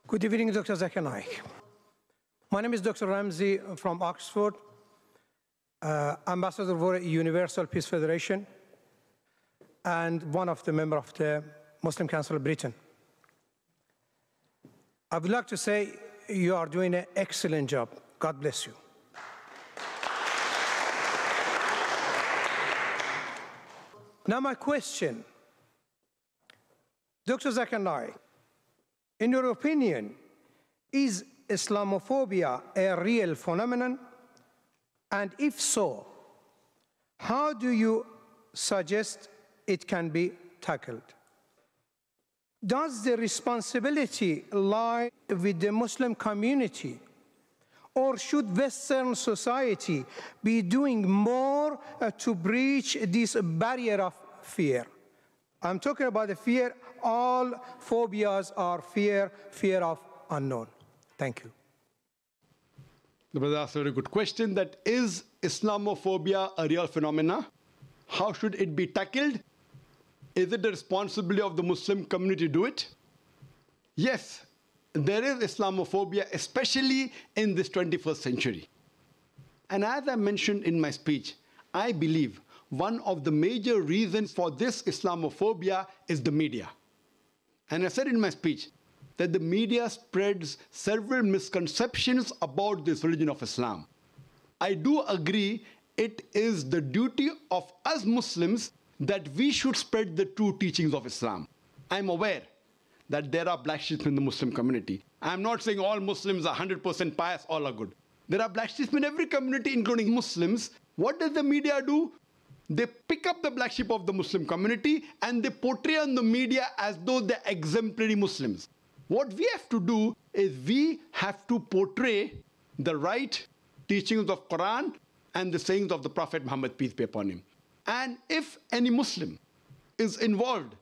Good evening, Dr. Zakir Naik. My name is Dr. Ramzi from Oxford, ambassador for Universal Peace Federation, and one of the members of the Muslim Council of Britain. I would like to say you are doing an excellent job. God bless you. Now my question, Dr. Zakir Naik, in your opinion, is Islamophobia a real phenomenon? And if so, how do you suggest it can be tackled? Does the responsibility lie with the Muslim community, or should Western society be doing more to breach this barrier of fear? I'm talking about the fear. All phobias are fear of unknown. Thank you. The brother asked a very good question, that is Islamophobia a real phenomena? How should it be tackled? Is it the responsibility of the Muslim community to do it? Yes, there is Islamophobia, especially in this 21st century. And as I mentioned in my speech, I believe one of the major reasons for this Islamophobia is the media. And I said in my speech that the media spreads several misconceptions about this religion of Islam. I do agree it is the duty of us Muslims that we should spread the true teachings of Islam. I'm aware that there are black sheep in the Muslim community. I'm not saying all Muslims are 100% pious, all are good. There are black sheep in every community, including Muslims. What does the media do? They pick up the black sheep of the Muslim community and they portray on the media as though they're exemplary Muslims. What we have to do is we have to portray the right teachings of Quran and the sayings of the Prophet Muhammad, peace be upon him. And if any Muslim is involved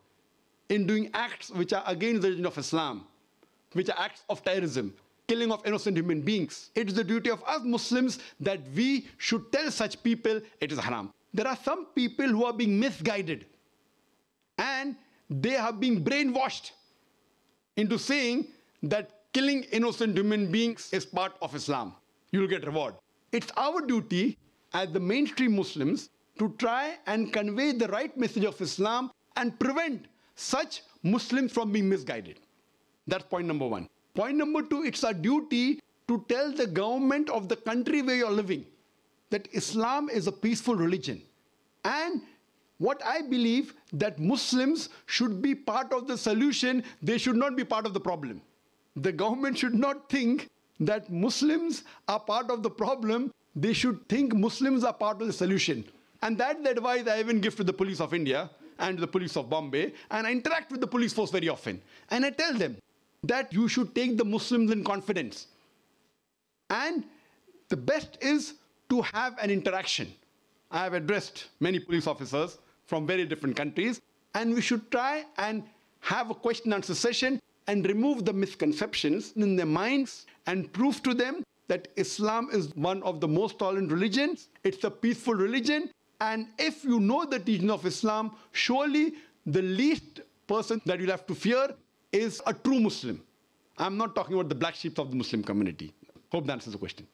in doing acts which are against the religion of Islam, which are acts of terrorism, killing of innocent human beings, it is the duty of us Muslims that we should tell such people it is haram. There are some people who are being misguided and they are being brainwashed into saying that killing innocent human beings is part of Islam. You will get reward. It's our duty as the mainstream Muslims to try and convey the right message of Islam and prevent such Muslims from being misguided. That's point number one. Point number two, it's our duty to tell the government of the country where you're living that Islam is a peaceful religion. And what I believe that Muslims should be part of the solution, they should not be part of the problem. The government should not think that Muslims are part of the problem, they should think Muslims are part of the solution. And that's the advice I even give to the police of India and the police of Bombay, and I interact with the police force very often. And I tell them that you should take the Muslims in confidence. And the best is to have an interaction. I have addressed many police officers from very different countries, and we should try and have a question and answer session and remove the misconceptions in their minds and prove to them that Islam is one of the most tolerant religions, it's a peaceful religion, and if you know the teaching of Islam, surely the least person that you'll have to fear is a true Muslim. I'm not talking about the black sheep of the Muslim community. Hope that answers the question.